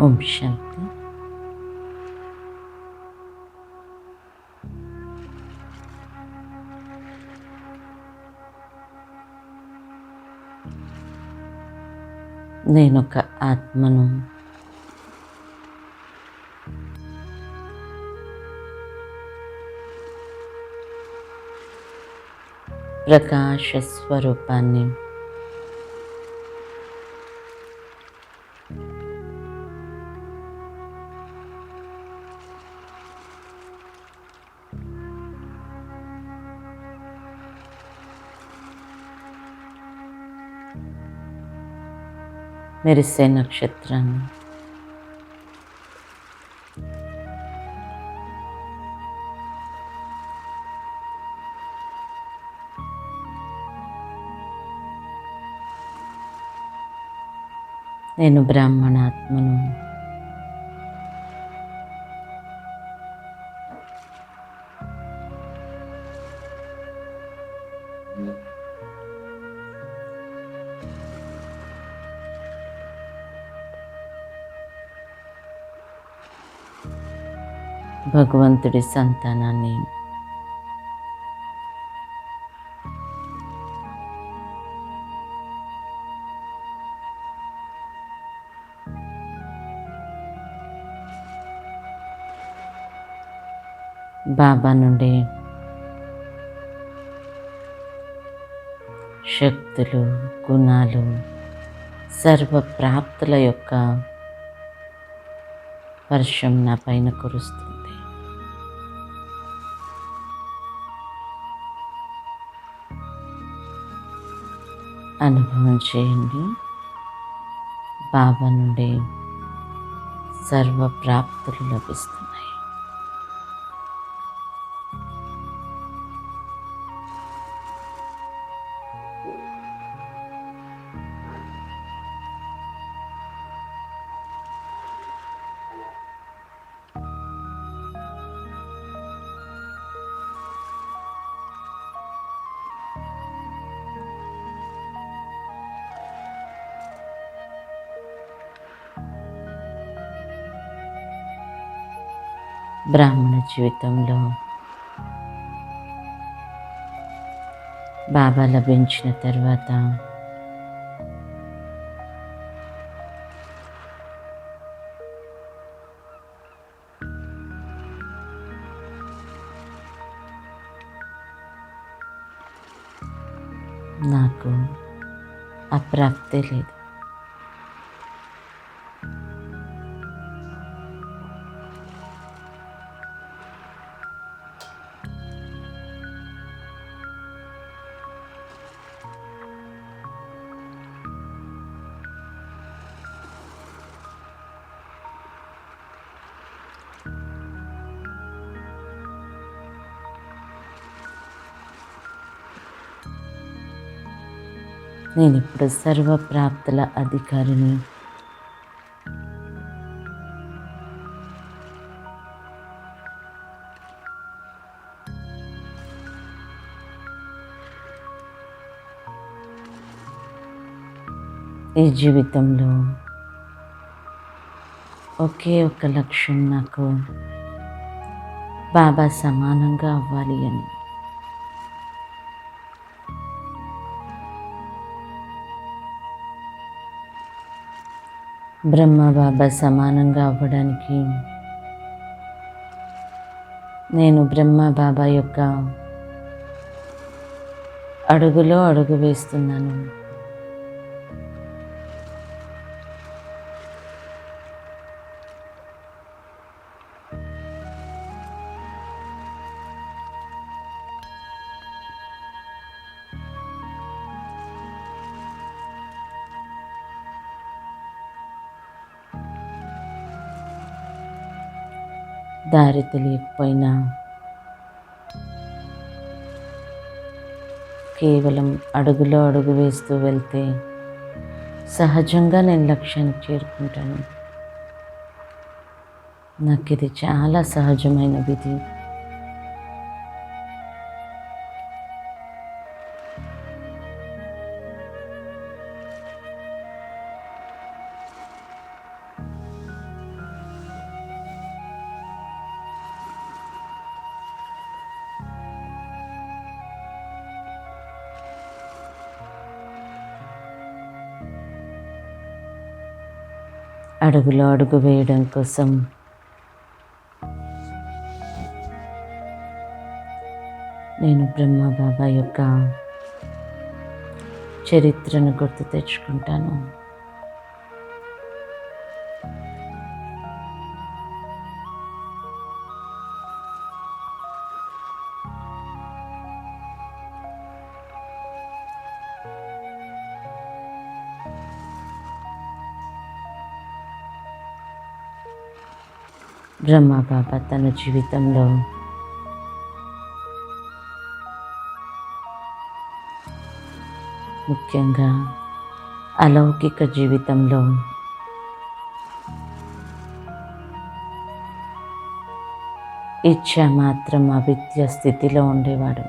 ఓం శాంతి. నేనొక ఆత్మను. ప్రకాశ స్వరూపాన్ని. మెరిసే నక్షత్రాన్ని. నేను బ్రాహ్మణాత్మను. భగవంతుడి సంతానాన్ని. బాబా నుండి శక్తులు, గుణాలు, సర్వ ప్రాప్తుల యొక్క వర్షం నా పైన కురుస్తుంది. అనుభవం చేయండి. బాబా నుండి సర్వ ప్రాప్తులు లభిస్తున్నాయి. బ్రాహ్మణ జీవితంలో బాబా లభించిన తర్వాత నాకు అప్రాప్తే లేదు. నేను ఇప్పుడు సర్వ ప్రాప్తుల అధికారిని. ఈ జీవితంలో ఒకే ఒక లక్ష్యం, నాకు బాబా సమానంగా అవ్వాలి అని. బ్రహ్మ బాబా సమానంగా అవ్వడానికి నేను బ్రహ్మ బాబా యొక్క అడుగులో అడుగు వేస్తున్నాను. దారి తెలియకపోయినా కేవలం అడుగులో అడుగు వేస్తూ వెళ్తే సహజంగా నేను లక్ష్యానికి చేరుకుంటాను. నాకు ఇది చాలా సహజమైన విధి. అడుగులో అడుగు వేయడం కోసం నేను బ్రహ్మబాబా యొక్క చరిత్రను గుర్తు తెచ్చుకుంటాను. బ్రహ్మబాబా తన జీవితంలో ముఖ్యంగా అలౌకిక జీవితంలో ఇచ్చ మాత్రం అవిద్య స్థితిలో ఉండేవాడు.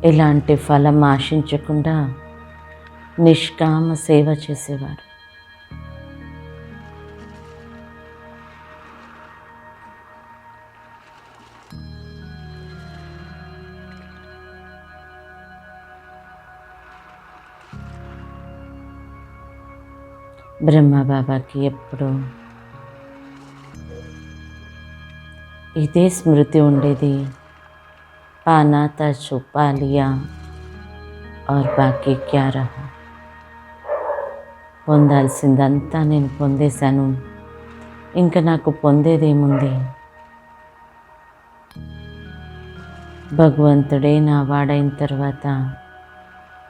ఎలాంటి ఫలం ఆశించకుండా నిష్కామ సేవ చేసేవాడు. బ్రహ్మబాబాకి ఎప్పుడు ఇదే స్మృతి ఉండేది, పానా తా ఛుపా లియా ఔర్ బాకీ క్యా రహా. పొందాల్సిందంతా నేను పొందేశాను, ఇంకా నాకు పొందేదేముంది? భగవంతుడే నా వాడైన తర్వాత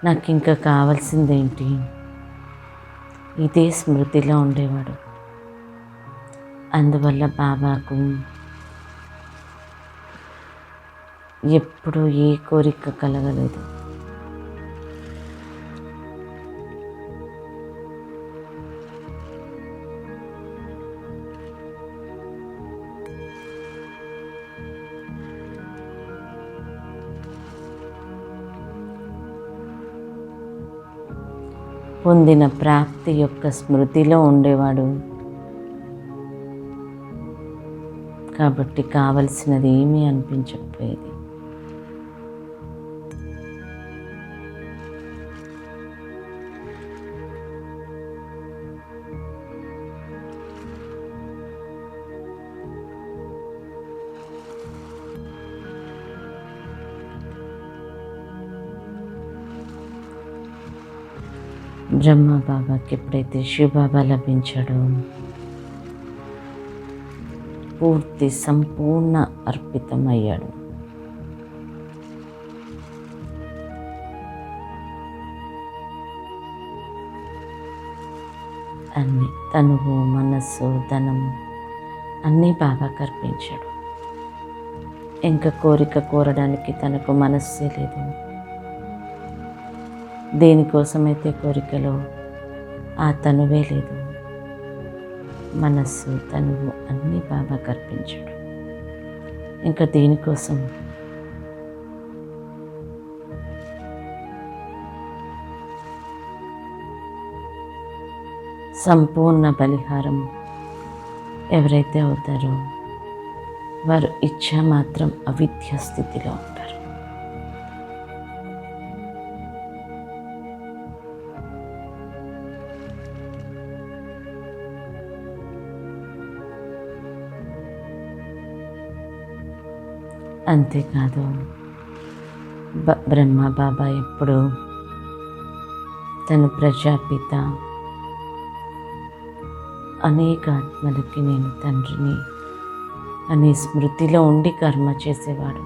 నాకు ఇంకా కావాల్సిందేంటి? ఇదే స్మృతిలో ఉండేవాడు. అందువల్ల బాబాకు ఎప్పుడు ఏ కోరిక కలగలేదు. పొందిన ప్రాప్తి యొక్క స్మృతిలో ఉండేవాడు. కాబట్టి కావలసినది ఏమీ అనిపించకపోయేది. బ్రహ్మబాబాకి ఎప్పుడైతే శివబాబా లభించాడో పూర్తి సంపూర్ణ అర్పితమయ్యాడు. అన్ని తనువు, మనస్సు, ధనం అన్నీ బాబాకి అర్పించాడు. ఇంకా కోరిక కోరడానికి తనకు మనస్సే లేదు. దేనికోసమైతే కోరికలో ఆ తనువే లేదు. మనస్సు, తనువు అన్నీ బాబాకి అర్పించాడు. ఇంకా దేనికోసం? సంపూర్ణ బలిహారం ఎవరైతే అవుతారో వారు ఇచ్చ మాత్రం అవిద్య స్థితిలో ఉంటారు. అంతేకాదు, బ్రహ్మబాబా ఎప్పుడు తను ప్రజాపిత, అనేక ఆత్మలకి నేను తండ్రిని అనే స్మృతిలో ఉండి కర్మ చేసేవాడు.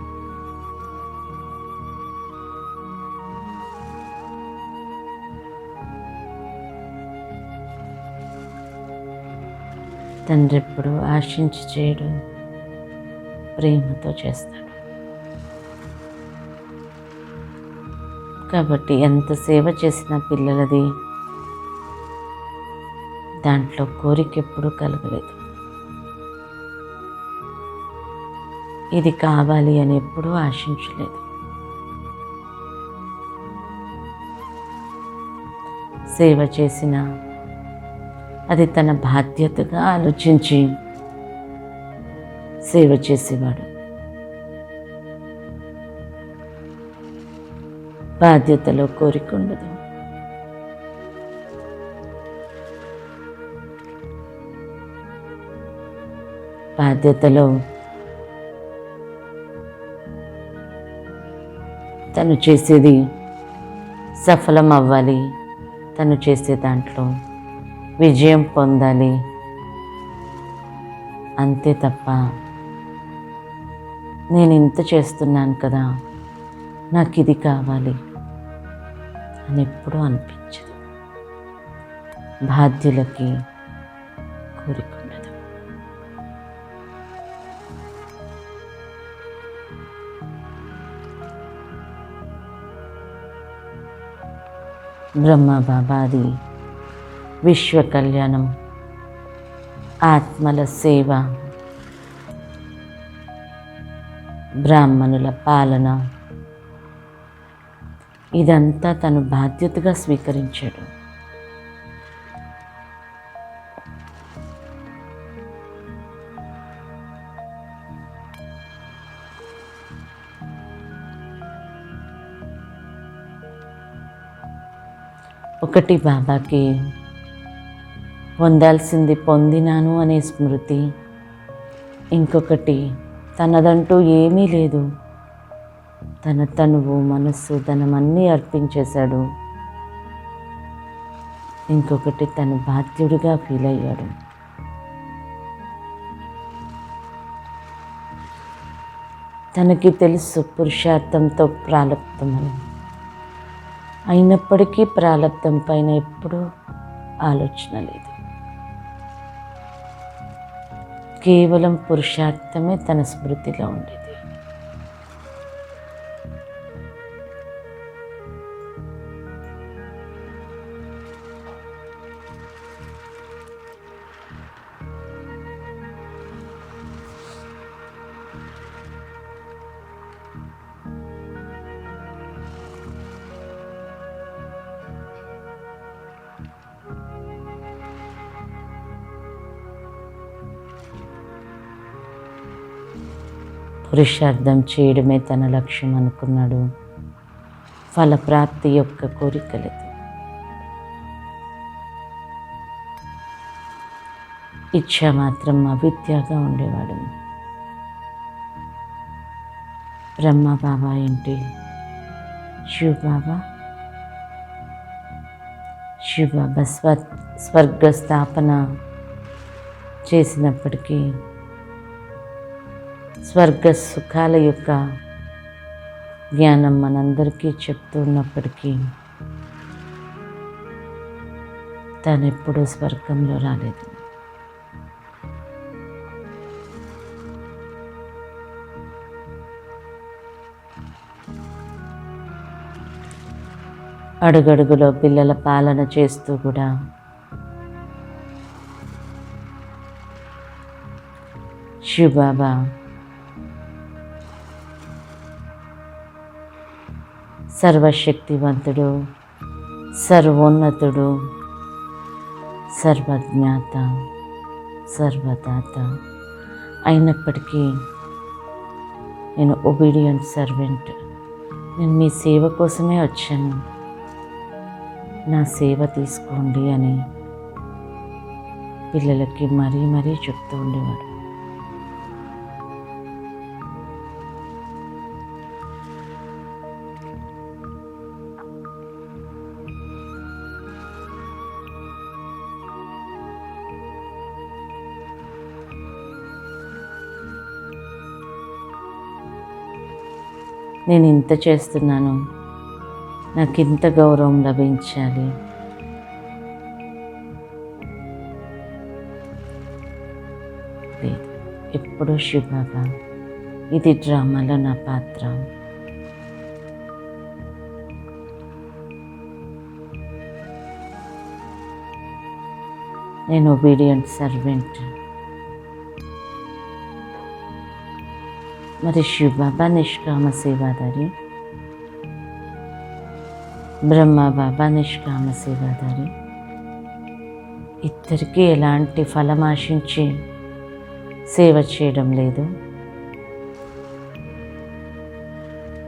తండ్రి ఎప్పుడు ఆశించి చేయడు, ప్రేమతో చేస్తాడు. కాబట్టి ఎంత సేవ చేసిన పిల్లలది దాంట్లో కోరిక ఎప్పుడూ కలగలేదు. ఇది కావాలి అని ఎప్పుడూ ఆశించలేదు. సేవ చేసిన అది తన బాధ్యతగా ఆలోచించి సేవ చేసేవాడు. బాధ్యతలో కోరిక ఉండదు. బాధ్యతలో తను చేసేది సఫలం అవ్వాలి, తను చేసే దాంట్లో విజయం పొందాలి, అంతే తప్ప నేను ఇంత చేస్తున్నాను కదా, నాకు ఇది కావాలి అని ఎప్పుడూ అనిపించదు. బాధ్యులకి కోరిక ఉండదు. బ్రహ్మ బాబాది విశ్వ కళ్యాణం, ఆత్మల సేవ, బ్రాహ్మణుల పాలన, ఇదంతా తను బాధ్యతగా స్వీకరించాడు. ఒకటి బాబాకి పొందాల్సింది పొందినాను అనే స్మృతి, ఇంకొకటి తనదంటూ ఏమీ లేదు, తన తనువు మనస్సు ధనమన్నీ అర్పించేశాడు, ఇంకొకటి తను బాధ్యుడిగా ఫీల్ అయ్యాడు. తనకి తెలుసు పురుషార్థంతో ప్రాలబ్ధమని, అయినప్పటికీ ప్రాలబ్ధం పైన ఎప్పుడూ ఆలోచన లేదు. కేవలం పురుషార్థమే తన స్మృతిలో ఉండేది. పురుషార్థం చేయడమే తన లక్ష్యం అనుకున్నాడు. ఫలప్రాప్తి యొక్క కోరిక లేదు. ఇచ్ఛ మాత్రం అవిద్యగా ఉండేవాడు. బ్రహ్మ బాబా ఏంటి, శివ బాబా స్వర్గ స్థాపన చేసినప్పటికీ, స్వర్గ సుఖాల యొక్క జ్ఞానం మనందరికీ చెప్తూ ఉన్నప్పటికీ తను ఎప్పుడూ స్వర్గంలో రాలేదు. అడుగడుగులో పిల్లల పాలన చేస్తూ కూడా శివబాబా సర్వశక్తివంతుడు, సర్వోన్నతుడు, సర్వజ్ఞాత, సర్వదాత అయినప్పటికీ నేను ఒబీడియంట్ సర్వెంట్, నేను మీ సేవ కోసమే వచ్చాను, నా సేవ తీసుకోండి అని పిల్లలకి మరీ మరీ చెప్తూ ఉండేవాడు. నేను ఇంత చేస్తున్నాను, నాకు ఇంత గౌరవం లభించాలి, లేదు. ఎప్పుడూ శివబాబా ఇది డ్రామాలో నా పాత్ర, నేను ఒబీడియంట్ సర్వెంట్. మరి శివబాబా నిష్కామ సేవాదారి, బ్రహ్మ బాబా నిష్కామ సేవాదారి. ఇద్దరికీ ఎలాంటి ఫలం ఆశించి సేవ చేయడం లేదు.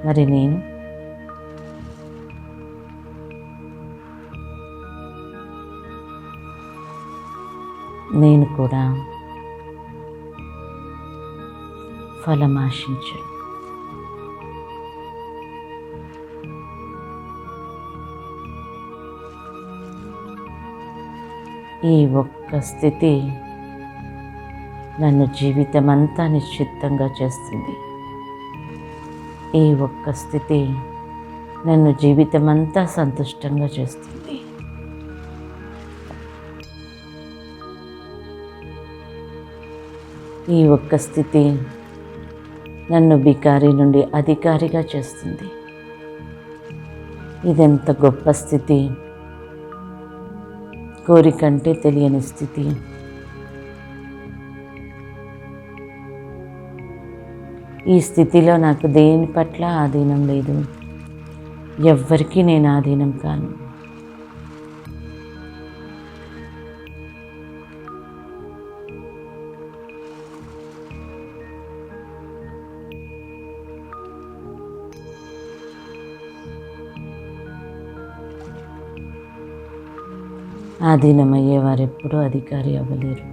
మరి నేను నేను కూడా ఫలం ఆశించను. ఈ ఒక్క స్థితి నన్ను జీవితమంతా నిశ్చిత్తంగా చేస్తుంది. ఈ ఒక్క స్థితి నన్ను జీవితమంతా సంతుష్టంగా చేస్తుంది. ఈ ఒక్క స్థితి నన్ను బికారి నుండి అధికారిగా చేస్తుంది. ఇదెంత గొప్ప స్థితి! కోరికంటే తెలియని స్థితి. ఈ స్థితిలో నాకు దేని పట్ల ఆధీనం లేదు. ఎవ్వరికీ నేను ఆధీనం కాను. ఆధీనమయ్యేవారు ఎప్పుడూ అధికారి అవ్వలేరు.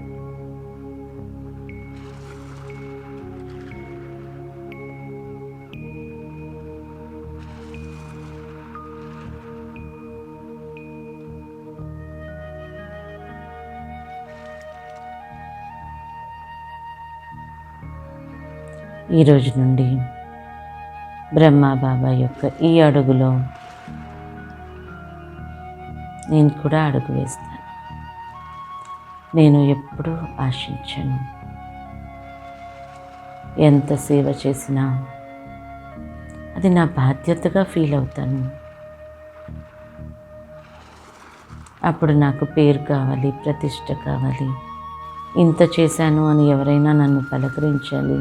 ఈ రోజు నుండి బ్రహ్మబాబా యొక్క ఈ అడుగులో నేను కూడా అడుగు వేస్తాను. నేను ఎప్పుడూ ఆశించను. ఎంత సేవ చేసినా అది నా బాధ్యతగా ఫీల్ అవుతాను. అప్పుడు నాకు పేరు కావాలి, ప్రతిష్ట కావాలి. ఇంత చేశాను అని ఎవరైనా నన్ను పలకరించాలి,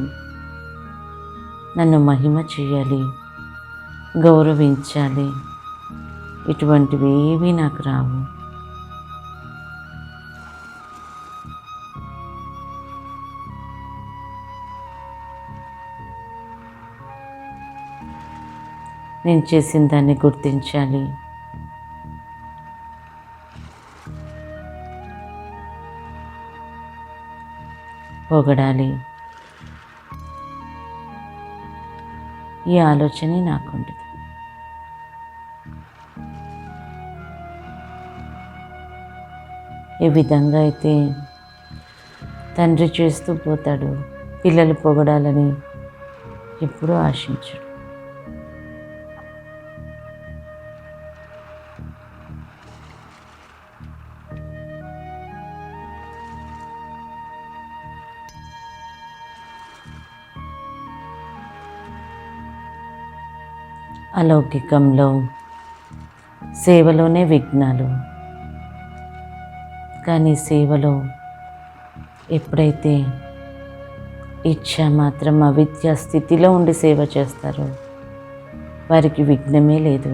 నన్ను మహిమ చేయాలి, గౌరవించాలి. ఇటువంటివి ఏవీ నాకు రావు. నేను చేసిన దాన్ని గుర్తించాలి. పొగడాలి. ఈ ఆలోచనే నాకుండదు. ఏ విధంగా అయితే తండ్రి చేస్తూ పోతాడు, పిల్లలు పొగడాలని ఎప్పుడూ ఆశించడు. అలౌకికంలో సేవలోనే విఘ్నాలు. కానీ సేవలో ఎప్పుడైతే ఇచ్చా మాత్రం అవిద్యా స్థితిలో ఉండి సేవ చేస్తారో వారికి విఘ్నమే లేదు.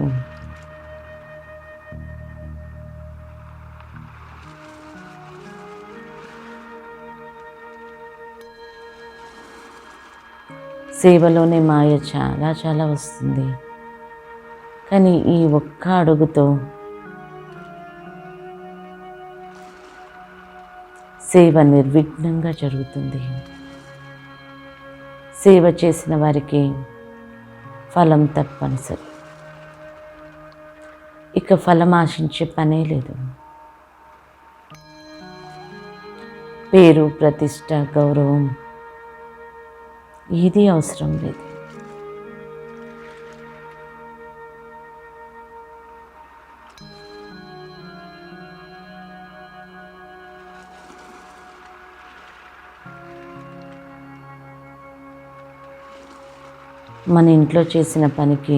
సేవలోనే మాయ చాలా చాలా వస్తుంది. కానీ ఈ ఒక్క అడుగుతో సేవ నిర్విఘ్నంగా జరుగుతుంది. సేవ చేసిన వారికి ఫలం తప్పనిసరి. ఇక ఫలం ఆశించే పనే లేదు. పేరు, ప్రతిష్ట, గౌరవం ఏదీ అవసరం లేదు. మన ఇంట్లో చేసిన పనికి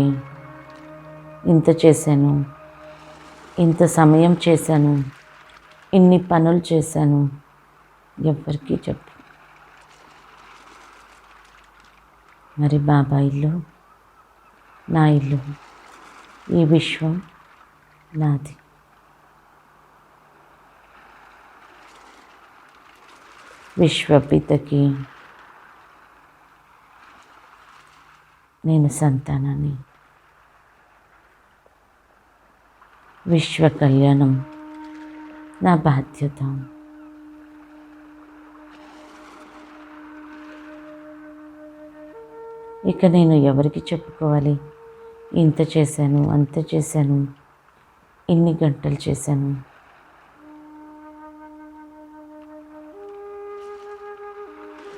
ఇంత చేశాను, ఇంత సమయం చేశాను, ఇన్ని పనులు చేశాను ఎవ్వరికీ చెప్పు. మరి బాబా ఇల్లు, నా ఇల్లు, ఈ విశ్వం నాది. విశ్వపితకి నేను సంతానాన్ని. విశ్వ కళ్యాణం నా బాధ్యత. ఇక నేను ఎవరికి చెప్పుకోవాలి? ఇంత చేశాను, అంత చేశాను, ఇన్ని గంటలు చేశాను.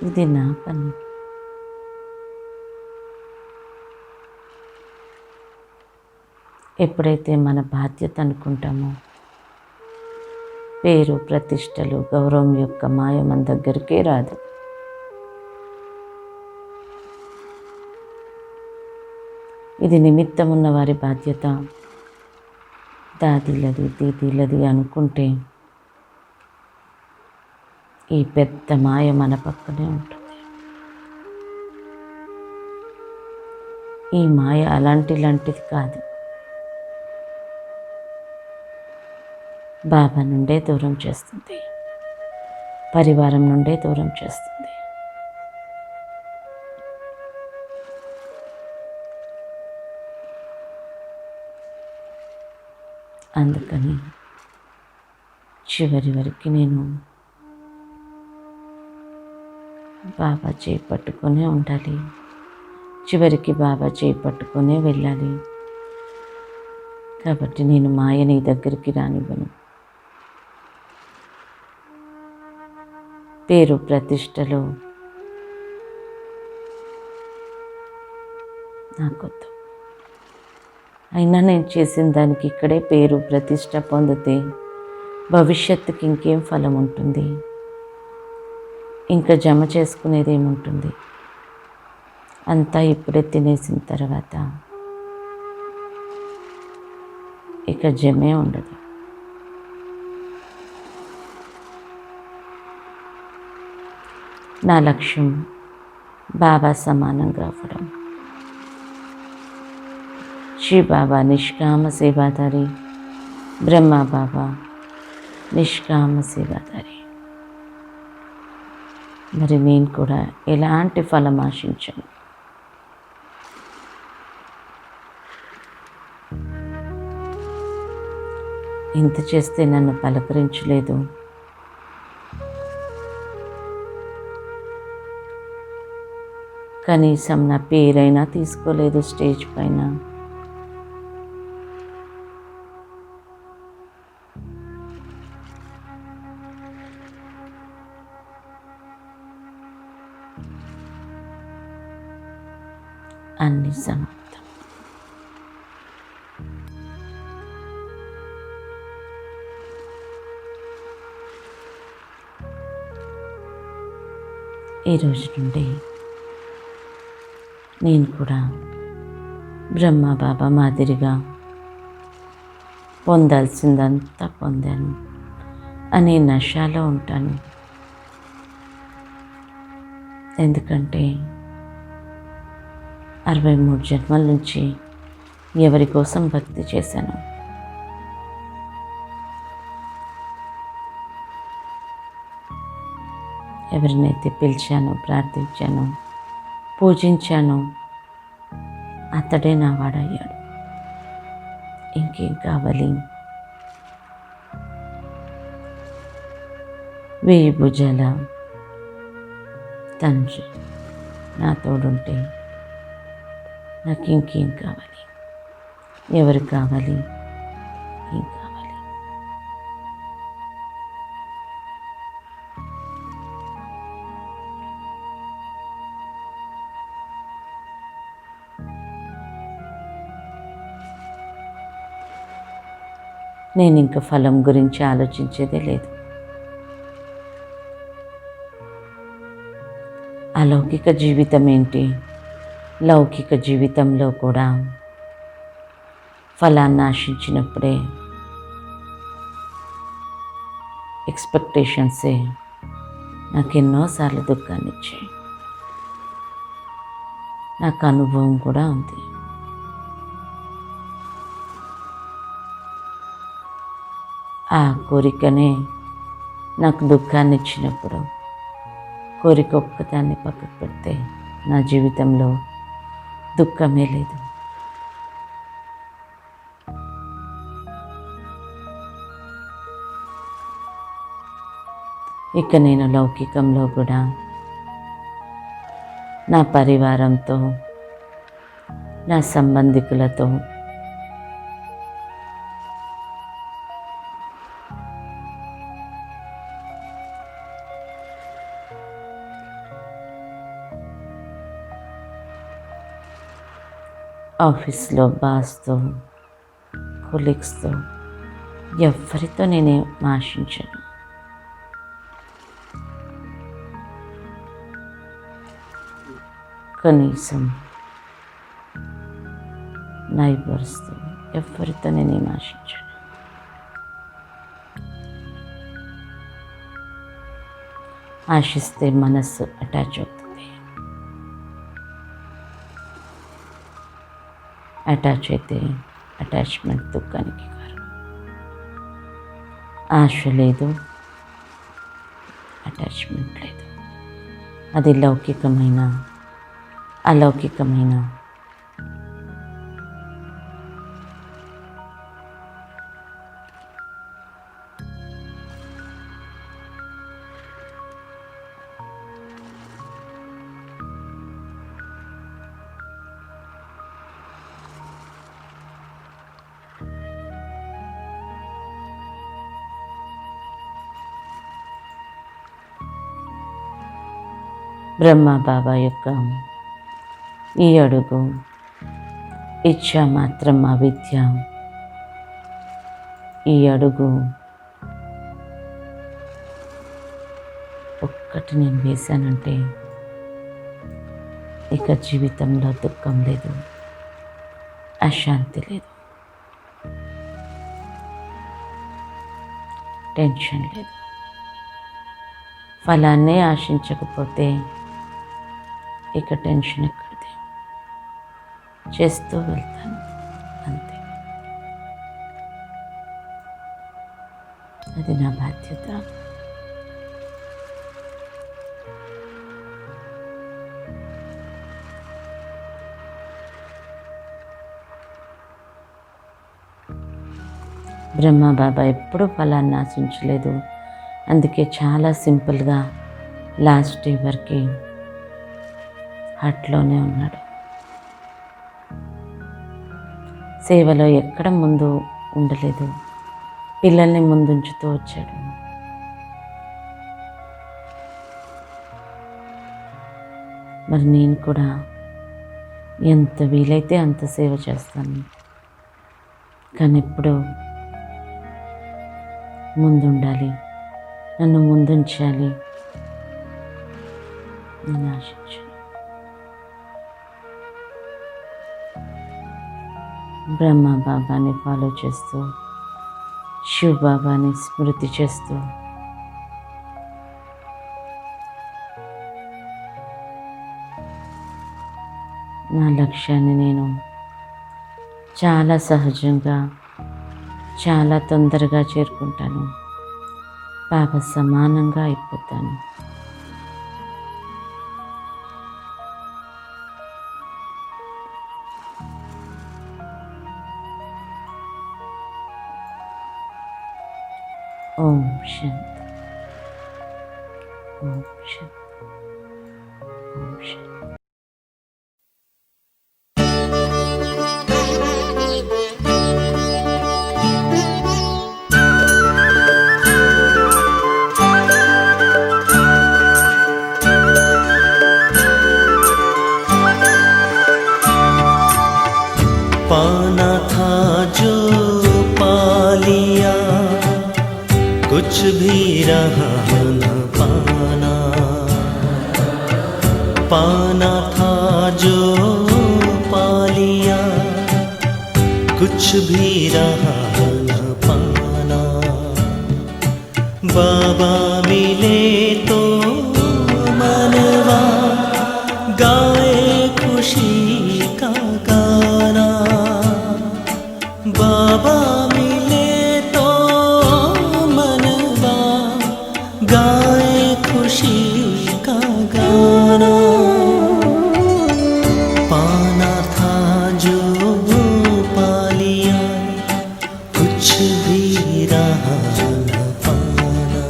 ఇది నా పని. ఎప్పుడైతే మన బాధ్యత అనుకుంటామో, పేరు, ప్రతిష్టలు, గౌరవం యొక్క మాయ మన దగ్గరికే రాదు. ఇది నిమిత్తం ఉన్న వారి బాధ్యత, దాదీలది దీదీలది అనుకుంటే ఈ పెద్ద మాయ మన పక్కనే ఉంటుంది. ఈ మాయ అలాంటిది కాదు. బాబా నుండే దూరం చేస్తుంది, పరివారం నుండే దూరం చేస్తుంది. అందుకని చివరి వరకు నేను బాబా చేయి పట్టుకొనే ఉండాలి, చివరికి బాబా చేయి పట్టుకొనే వెళ్ళాలి. కాబట్టి నేను మాయని దగ్గరికి రానివ్వను. పేరు, ప్రతిష్టలు నాకొద్దు. అయినా నేను చేసిన దానికి ఇక్కడే పేరు, ప్రతిష్ట పొందితే భవిష్యత్తుకి ఇంకేం ఫలం ఉంటుంది? ఇంకా జమ చేసుకునేది ఏముంటుంది? అంతా ఇప్పుడే తినేసిన తర్వాత ఇక జమే ఉండదు. నా లక్ష్యం బాబా సమానంగా అవ్వడం. శివ బాబా నిష్కామ సేవాదారి, బ్రహ్మ బాబా నిష్కామ సేవాదారి. మరి నేను కూడా ఎలాంటి ఫలం ఆశించను. ఇంత చేస్తే నన్ను పలకరించలేదు, కనీసం నా పేరైనా తీసుకోలేదు స్టేజ్ పైన. అన్ని సమాప్తం. ఈరోజు నుండి నేను కూడా బ్రహ్మ బాబా మాదిరిగా పొందాల్సిందంతా పొందాను అనే నషాలో ఉంటాను. ఎందుకంటే 63 జన్మల నుంచి ఎవరి కోసం భక్తి చేశాను. ఎవరినైతే పిలిచానో, ప్రార్థించానో, పూజించానో అతడే నా వాడయ్యాడు. ఇంకేం కావాలి? 1000 భుజాల తండ్రి నా తోడుంటే నాకు ఇంకేం కావాలి? ఎవరు కావాలి? ఏం కావాలి? నేను ఇంకా ఫలం గురించి ఆలోచించేదే లేదు. అలౌకిక జీవితం ఏంటి? లౌకిక జీవితంలో కూడా ఫలాన్ని ఆశించినప్పుడే ఎక్స్పెక్టేషన్సే నాకు ఎన్నోసార్లు దుఃఖాన్ని ఇచ్చాయి. నాకు అనుభవం కూడా ఉంది. ఆ కోరికనే నాకు దుఃఖాన్ని ఇచ్చినప్పుడు, కోరిక ఒక్కదాన్ని పక్కకు పెడితే నా జీవితంలో దుఃఖమే లేదు. ఇక నేను లౌకికంలో కూడా నా పరివారంతో నా సంబంధికులతో, ఆఫీస్లో బాస్తో, కొలీగ్స్తో, ఎవరితో నేనేం ఆశించను. కనీసం నైబర్స్తో ఎవరితో నేనేం ఆశించను. ఆశిస్తే మనస్సు అటాచ్ అవుతుంది, అటాచ్ అయితే అటాచ్మెంట్ దుఃఖానికి కారణం. ఆశ లేదు, అటాచ్మెంట్ లేదు. అది లౌకికమైన అలౌకికమైన బ్రహ్మ బాబా యొక్క ఈ అడుగు ఇచ్చా మాత్రం అవిద్య. ఈ అడుగు ఒక్కటి నేను వేశానంటే ఇక జీవితంలో దుఃఖం లేదు, అశాంతి లేదు, టెన్షన్ లేదు. ఫలాన్నే ఆశించకపోతే ఇక టెన్షన్ ఎక్కడిది, చేస్తూ వెళ్తాను అంతే. అది నా బాధ్యత. బ్రహ్మ బాబా ఎప్పుడూ ఫలాన్ని ఆశించలేదు. అందుకే చాలా సింపుల్గా లాస్ట్ డే వరకు హార్ట్లోనే ఉన్నాడు. సేవలో ఎక్కడ ముందు ఉండలేదు, పిల్లల్ని ముందుంచుతూ వచ్చాడు. మరి నేను కూడా ఎంత వీలైతే అంత సేవ చేస్తాను, కానీ ఎప్పుడు ముందుండాలి, నన్ను ముందుంచాలి నేను ఆశించాను. బ్రహ్మ బాబాని ఫాలో చేస్తూ, శివ బాబాని స్మృతి చేస్తూ, నా లక్ష్యాన్ని నేను చాలా సహజంగా, చాలా తొందరగా చేరుకుంటాను. బాబా సమానంగా అయిపోతాను. ఓం శాంతి, ఓం శాంతి, ఓం శాంతి. पाना था जो पा लिया, कुछ भी रहा न पाना। पाना था जो पा लिया, कुछ भी रहा न पाना। बाबा मिले तो मनवा गाए खुशी का गाना। बाबा मिले तो मनवा गाए खुशी का गाना। पाना था जो पा लिया, कुछ भी रहा न पाना।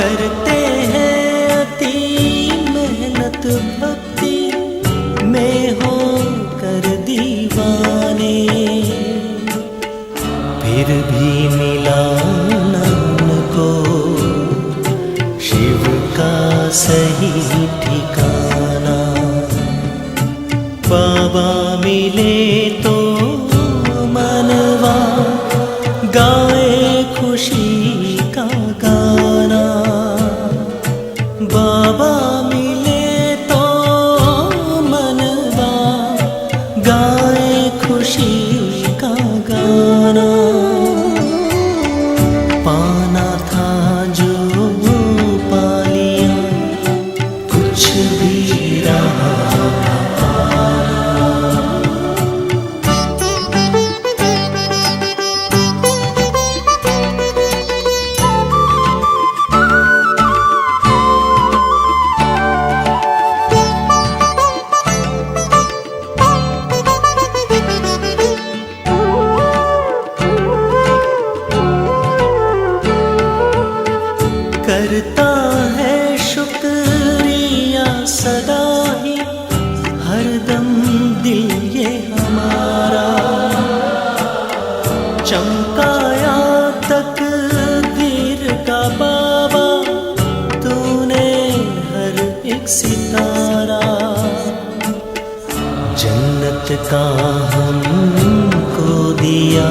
करते हैं अति मेहनत भक्ति में हो कर दीवाने, फिर भी मिला न उनको शिव का सही ठिकाना। बाबा मिले तो मनवा गाए खुशी का गाना। बाबा मिले तो मनवा गाए खुशी का गाना। पाना था जो पा लिया, कुछ भी रहा करता है शुक्रिया सदा ही हरदम दिल ये हमारा। चमकाया तकदीर का बाबा तूने हर एक सितारा। जन्नत का हमको दिया